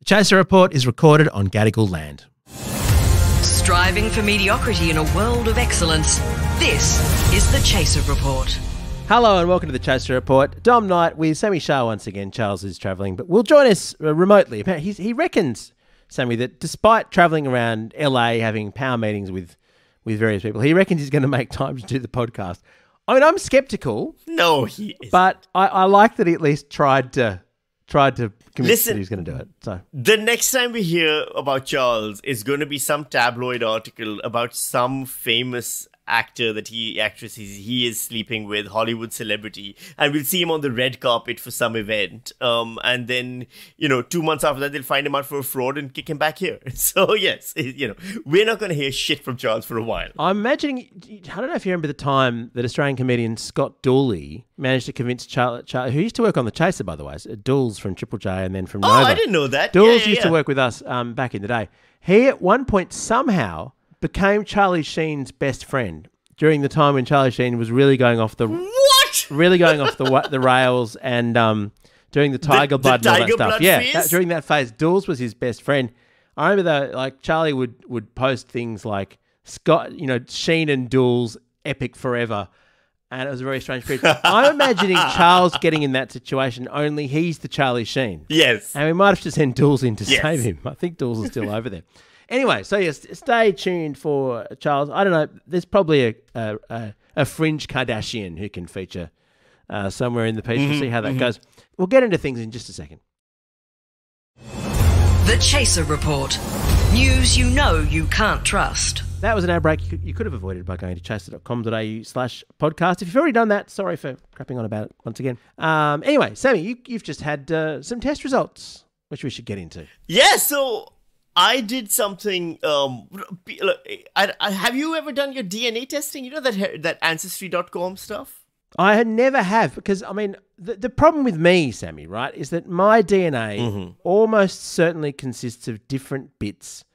Chaser Report is recorded on Gadigal land. Striving for mediocrity in a world of excellence. This is the Chaser Report. Hello and welcome to the Chaser Report. Dom Knight with Sami Shah once again. Charles is travelling, but will join us remotely. He reckons, Sami, that despite travelling around LA having power meetings with various people, he reckons he's going to make time to do the podcast. I mean, I'm sceptical. No, he is. But I like that he at least tried to convince that he's going to do it. So the next time we hear about Charles is going to be some tabloid article about some famous actress he is sleeping with, Hollywood celebrity, and we'll see him on the red carpet for some event. And then, 2 months after that, they'll find him out for a fraud and kick him back here. So yes, we're not going to hear shit from Charles for a while. I'm imagining, I don't know if you remember the time that Australian comedian Scott Dooley managed to convince Charlie, who used to work on The Chaser, by the way, Dools from Triple J and then from Nova. Oh, I didn't know that. Dools used to work with us back in the day. He at one point somehow became Charlie Sheen's best friend during the time when Charlie Sheen was really going off the the rails and doing the tiger blood and all that stuff. Yeah, during that phase, Dools was his best friend. I remember though, Charlie would post things like Sheen and Dools epic forever, and it was a very strange period. I'm imagining Charles getting in that situation. Only he's the Charlie Sheen. Yes, and we might have to send Dools in to save him. I think Dools is still over there. Anyway, so yes, stay tuned for Charles. I don't know. There's probably a fringe Kardashian who can feature somewhere in the piece. We'll see how that goes. We'll get into things in just a second. The Chaser Report. News you know you can't trust. That was an ad break you could have avoided by going to chaser.com.au/podcast. If you've already done that, sorry for crapping on about it once again. Anyway, Sami, you've just had some test results, which we should get into. Yeah, so I did something. Have you ever done your DNA testing? You know that Ancestry.com stuff? I never have, because, I mean, the problem with me, Sami, right, is that my DNA almost certainly consists of different bits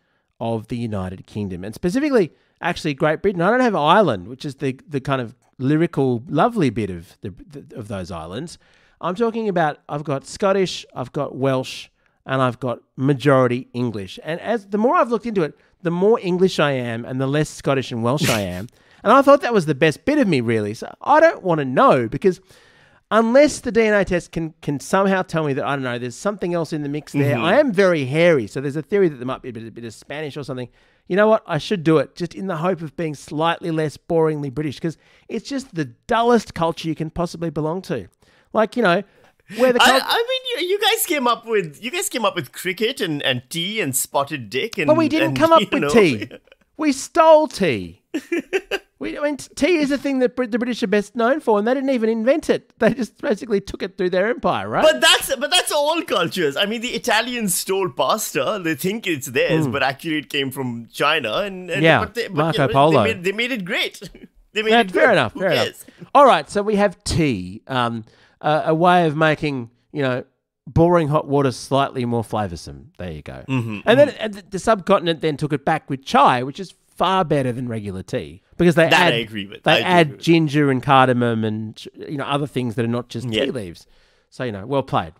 of the United Kingdom, and specifically, actually, Great Britain. I don't have Ireland, which is the kind of lyrical, lovely bit of those islands. I'm talking about, I've got Scottish, I've got Welsh, and I've got majority English. And as the more I've looked into it, the more English I am and the less Scottish and Welsh I am. And I thought that was the best bit of me, really. So I don't want to know, because unless the DNA test can somehow tell me that, I don't know, there's something else in the mix there. I am very hairy, so there's a theory that there might be a bit of Spanish or something. You know what? I should do it, just in the hope of being slightly less boringly British, because it's just the dullest culture you can possibly belong to. Where the you guys came up with cricket and tea and spotted dick, and but we didn't come up with tea. We stole tea. Tea is a thing that the British are best known for, and they didn't even invent it. They just basically took it through their empire, right? But that's all cultures. I mean, the Italians stole pasta. They think it's theirs, but actually it came from China. Marco Polo. They made it great. Fair enough. All right, so we have tea. A way of making, boring hot water slightly more flavoursome. There you go. And then the subcontinent then took it back with chai, which is far better than regular tea, because they add ginger and cardamom and other things that are not just tea leaves. So well played.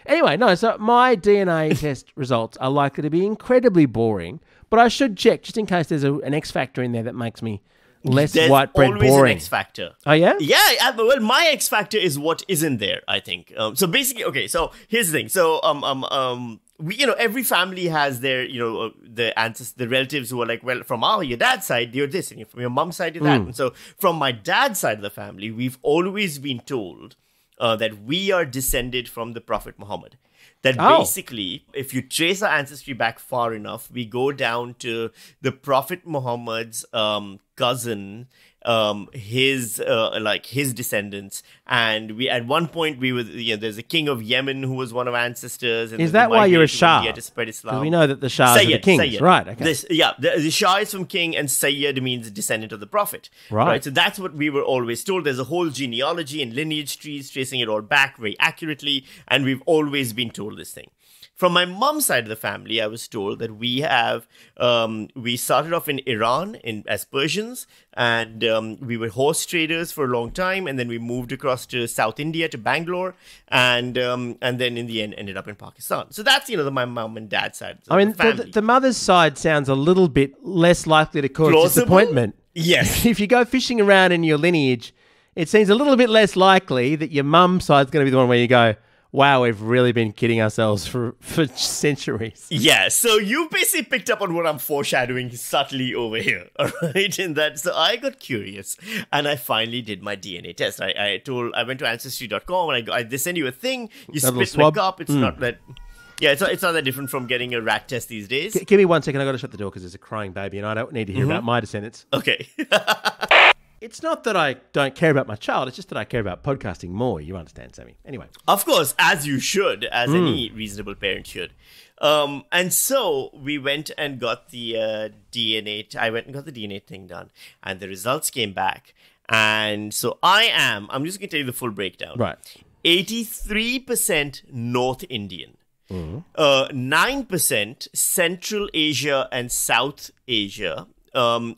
Anyway, so my DNA test results are likely to be incredibly boring, but I should check just in case there's an X factor in there that makes me less white bread boring. There's always an X factor. Oh, yeah? Yeah, well, my X factor is what isn't there, I think. So basically, okay, so here's the thing. So, every family has their, the ancestors, the relatives who are like, well, from your dad's side, you're this, and from your mom's side, you're that. And so from my dad's side of the family, we've always been told that we are descended from the Prophet Muhammad. That basically, if you trace our ancestry back far enough, we go down to the Prophet Muhammad's cousin, his descendants, and we at one point we were there's a king of Yemen who was one of our ancestors. And is that why you're a Shah? To spread Islam. We know that the Shahs are the kings, Sayyid. Right? Okay. The Shah is from king, and Sayyid means descendant of the Prophet. Right. So that's what we were always told. There's a whole genealogy and lineage trees tracing it all back very accurately, and we've always been told this thing. From my mom's side of the family, I was told that we started off in Iran as Persians, and we were horse traders for a long time, and then we moved across to South India, to Bangalore, and then in the end ended up in Pakistan. So that's, my mom and dad's side of the family. The mother's side sounds a little bit less likely to cause disappointment. Yes. If you go fishing around in your lineage, it seems a little bit less likely that your mum's side's going to be the one where you go, wow, we've really been kidding ourselves for centuries. Yeah, so you basically picked up on what I'm foreshadowing subtly over here, all right? In that, so I got curious, and I finally did my DNA test. I went to Ancestry.com, and they send you a thing, you spit in a cup. It's not that... Yeah, it's not that different from getting a rat test these days. Give me 1 second, I've got to shut the door because there's a crying baby, and I don't need to hear about my descendants. Okay. It's not that I don't care about my child. It's just that I care about podcasting more. You understand, Sammy. Anyway. Of course, as you should, as any reasonable parent should. And so we went and got the DNA. I went and got the DNA thing done. And the results came back. And so I'm just going to tell you the full breakdown. Right. 83% North Indian. 9% Central Asia and South Asia.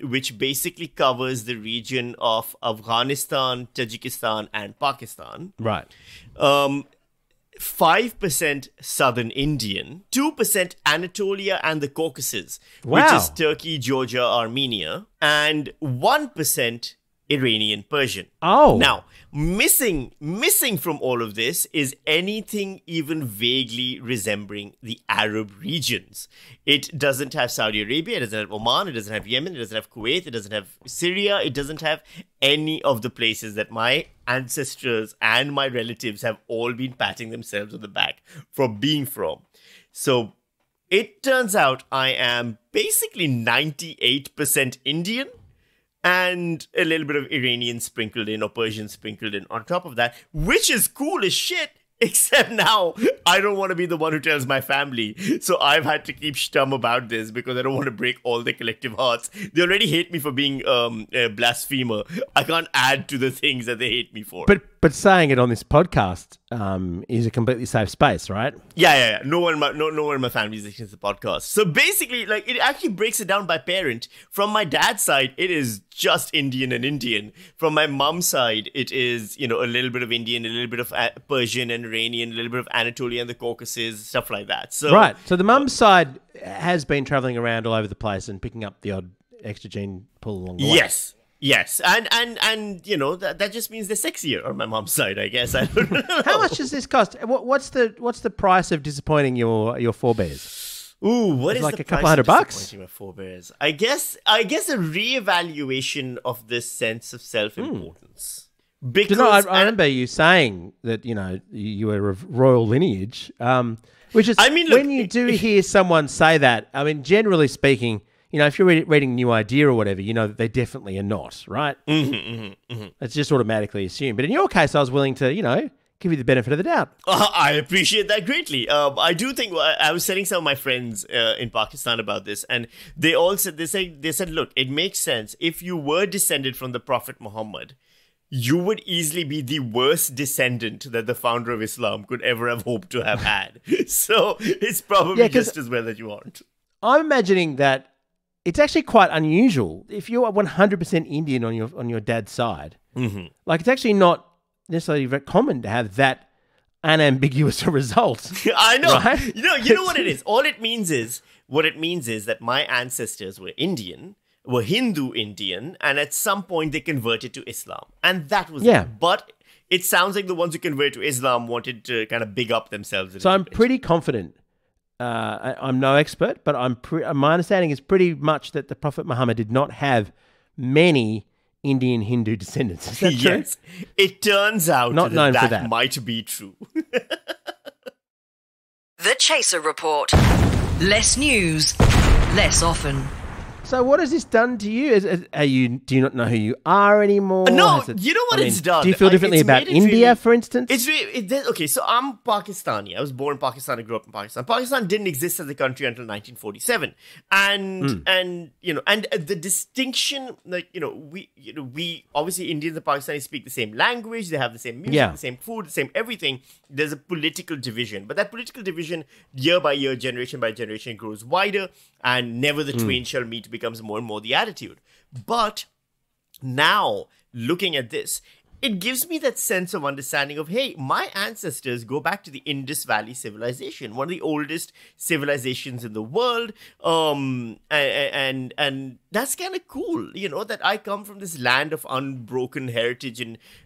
Which basically covers the region of Afghanistan, Tajikistan, and Pakistan. Right. 5% Southern Indian, 2% Anatolia and the Caucasus, Wow. which is Turkey, Georgia, Armenia, and 1% Iranian Persian. Oh. Now, missing from all of this is anything even vaguely resembling the Arab regions. It doesn't have Saudi Arabia, it doesn't have Oman, it doesn't have Yemen, it doesn't have Kuwait, it doesn't have Syria, it doesn't have any of the places that my ancestors and my relatives have all been patting themselves on the back for being from. So it turns out I am basically 98% Indian, and a little bit of Iranian sprinkled in or Persian sprinkled in on top of that, which is cool as shit. Except now, I don't want to be the one who tells my family. So I've had to keep stum about this because I don't want to break all their collective hearts. They already hate me for being a blasphemer. I can't add to the things that they hate me for. But saying it on this podcast is a completely safe space, right? Yeah. No one in my family is listening to the podcast. So basically, like, it actually breaks it down by parent. From my dad's side, it is just Indian and Indian. From my mom's side, it is, a little bit of Indian, a little bit of Persian and Iranian, a little bit of Anatolia and the Caucasus, stuff like that. So right. So the mum's side has been traveling around all over the place and picking up the odd extra gene pull along the way. Yes, and that just means they're sexier on my mom's side, I guess. I don't know. How much does this cost? What's the price of disappointing your forebears? Ooh, what is like the a couple price $100 of bucks? disappointing my forebears? I guess a reevaluation of this sense of self-importance. Because I remember you saying that you were of royal lineage, which is when you do hear someone say that. I mean, generally speaking, if you're reading New Idea or whatever, you know that they definitely are not, right? It's just automatically assumed. But in your case, I was willing to, give you the benefit of the doubt. I appreciate that greatly. I do think I was telling some of my friends in Pakistan about this, and they all said they said, look, it makes sense if you were descended from the Prophet Muhammad. You would easily be the worst descendant that the founder of Islam could ever have hoped to have had. So it's probably just as well that you aren't. I'm imagining that it's actually quite unusual if you're 100% Indian on your dad's side. Like, it's actually not necessarily very common to have that unambiguous a result. I know. Right? You know what it is. All it means is that my ancestors were Hindu Indian, and at some point they converted to Islam, and that was it. But it sounds like the ones who converted to Islam wanted to kind of big up themselves. So I'm pretty confident. I'm no expert, but my understanding is pretty much that the Prophet Muhammad did not have many Indian Hindu descendants. Is that true? Yes, it turns out not known for that might be true. The Chaser Report. Less news, less often. So what has this done to you? Do you not know who you are anymore? No, you know what it's done? Do you feel differently about India, for instance? Okay, so I'm Pakistani. I was born in Pakistan. I grew up in Pakistan. Pakistan didn't exist as a country until 1947, and the distinction, we obviously Indians and Pakistanis speak the same language. They have the same music, the same food, the same everything. There's a political division, but that political division, year by year, generation by generation, grows wider, and never the twain shall meet becomes more and more the attitude. But now, looking at this, it gives me that sense of understanding of, hey, my ancestors go back to the Indus Valley civilization, one of the oldest civilizations in the world. And that's kind of cool, that I come from this land of unbroken heritage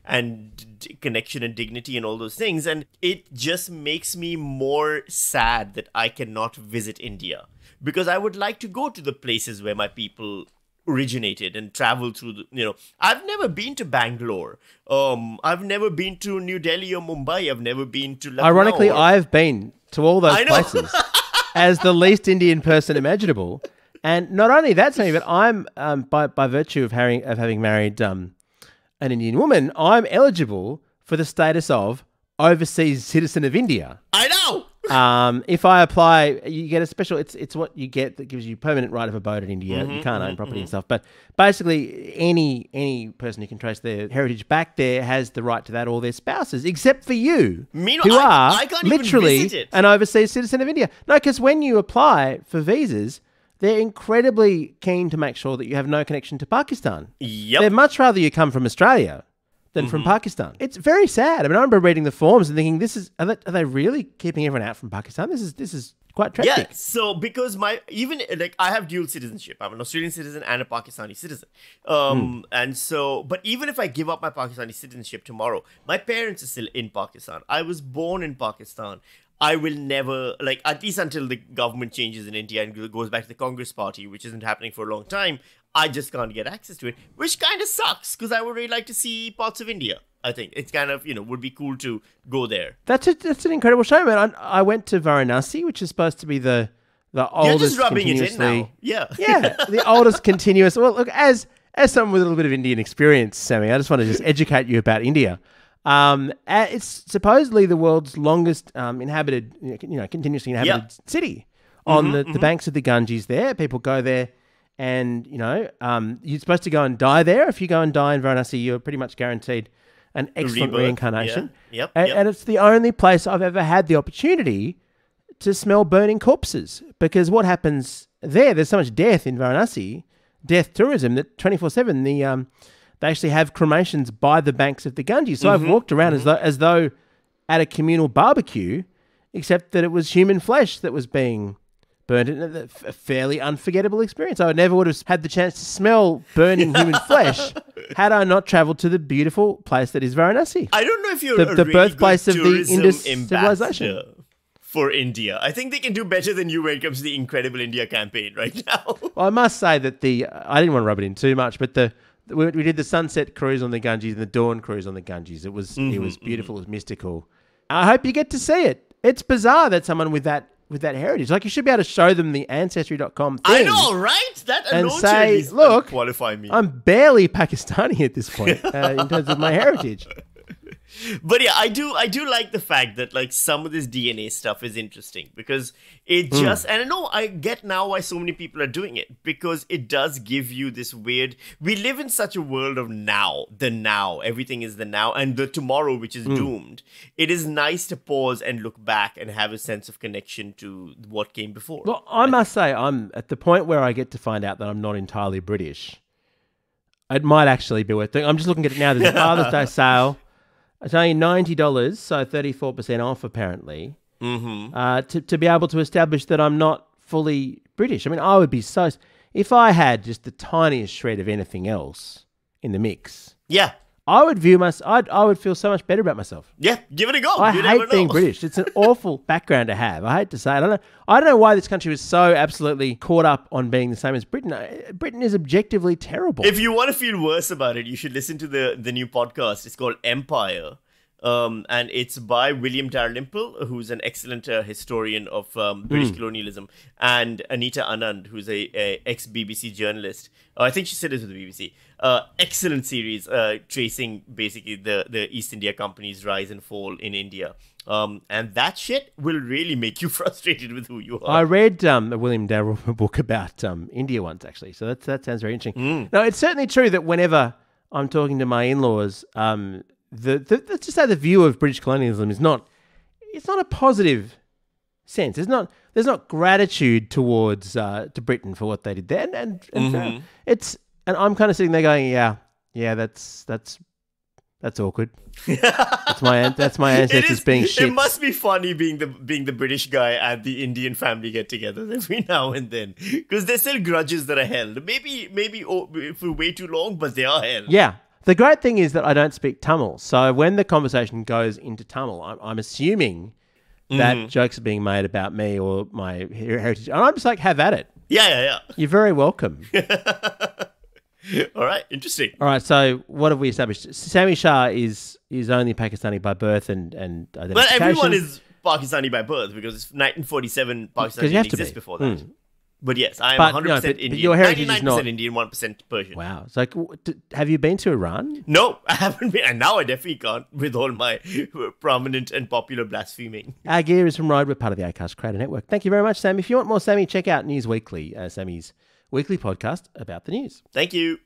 and connection and dignity and all those things. And it just makes me more sad that I cannot visit India, because I would like to go to the places where my people originated and travel through I've never been to Bangalore. I've never been to New Delhi or Mumbai. I've never been to Lucknow. Ironically, I've been to all those places as the least Indian person imaginable. And not only that, Sammy, but I'm by virtue of having married an Indian woman, I'm eligible for the status of overseas citizen of India. I know. If I apply, you get a special. It's what you get that gives you permanent right of abode in India. You can't own property and stuff, but basically, any person who can trace their heritage back there has the right to that, or their spouses, except for you, who are literally an overseas citizen of India. No, because when you apply for visas, they're incredibly keen to make sure that you have no connection to Pakistan. Yep. They'd much rather you come from Australia than from Pakistan. It's very sad. I mean, I remember reading the forms and thinking, are they really keeping everyone out from Pakistan? This is quite tragic. Yeah, so because I have dual citizenship. I'm an Australian citizen and a Pakistani citizen. And so, but even if I give up my Pakistani citizenship tomorrow, my parents are still in Pakistan. I was born in Pakistan. I will never, at least until the government changes in India and goes back to the Congress party, which isn't happening for a long time, I just can't get access to it, which kind of sucks, because I would really like to see parts of India. I think it's kind of, would be cool to go there. That's an incredible show, man. I went to Varanasi, which is supposed to be the oldest. You're just rubbing it in now. Yeah. Yeah, the oldest continuous. Well, look, as someone with a little bit of Indian experience, Sammy, I just want to just educate you about India. It's supposedly the world's longest inhabited, continuously inhabited city on the banks of the Ganges there. People go there and, you're supposed to go and die there. If you go and die in Varanasi, you're pretty much guaranteed an excellent reincarnation. Yeah. And it's the only place I've ever had the opportunity to smell burning corpses, because what happens there's so much death in Varanasi, death tourism, that 24/7 they actually have cremations by the banks of the Ganges. So I've walked around as though at a communal barbecue, except that it was human flesh that was being burnt. A fairly unforgettable experience. I never would have had the chance to smell burning human flesh had I not travelled to the beautiful place that is Varanasi. I don't know if you're the really birthplace of the Indus ambassador civilization for India. I think they can do better than you when it comes to the Incredible India campaign right now. Well, I must say that I didn't want to rub it in too much, but we did the sunset cruise on the Ganges and the dawn cruise on the Ganges. It was beautiful, it was mystical. I hope you get to see it. It's bizarre that someone with that heritage, you should be able to show them the Ancestry.com thing. I know, right? That alone and say, should look, qualify me. I'm barely Pakistani at this point in terms of my heritage. But yeah, I do like the fact that some of this DNA stuff is interesting, because it just, and I know I get now why so many people are doing it, because it does give you this weird, we live in such a world of now, everything is the now, and the tomorrow, which is doomed. It is nice to pause and look back and have a sense of connection to what came before. Well, I must say, I'm at the point where I get to find out that I'm not entirely British. It might actually be worth doing. I'm just looking at it now. There's a Father's Day sale. It's only $90, so 34% off apparently, to be able to establish that I'm not fully British. I mean, I would be so... If I had just the tiniest shred of anything else in the mix, I would I would feel so much better about myself. Yeah, give it a go. I hate being British. It's an awful background to have. I hate to say it. I don't know why this country was so absolutely caught up on being the same as Britain. Britain is objectively terrible. If you want to feel worse about it, you should listen to the new podcast. It's called Empire. and it's by William Dalrymple, who's an excellent historian of British colonialism, and Anita Anand, who's a ex-BBC journalist. I think she said it with the BBC. Excellent series tracing basically the East India Company's rise and fall in India. And that shit will really make you frustrated with who you are. I read a William Dalrymple book about India once, actually, so that sounds very interesting. No, it's certainly true that whenever I'm talking to my in-laws, let's just say the view of British colonialism is not a positive sense. There's not gratitude towards to Britain for what they did there, and I'm kind of sitting there going, yeah, that's awkward. that's my ancestors being shit. It must be funny being the British guy at the Indian family get-togethers every now and then, because there's still grudges that are held. Maybe for way too long, but they are held. Yeah. The great thing is that I don't speak Tamil, so when the conversation goes into Tamil, I'm assuming that jokes are being made about me or my heritage, and I'm just like, have at it. Yeah. You're very welcome. All right, interesting. All right, so what have we established? Sami Shah is only Pakistani by birth and identification. Well, everyone is Pakistani by birth because it's 1947 Pakistan didn't exist before that. But yes, I am 100% Indian. But your heritage 99% is not Indian, 1% Persian. Wow. So, have you been to Iran? No, I haven't been. And now I definitely can't with all my prominent and popular blaspheming. Our gear is from Ride. We're part of the Acast Creator Network. Thank you very much, Sam. If you want more Sammy, check out News Weekly, Sammy's weekly podcast about the news. Thank you.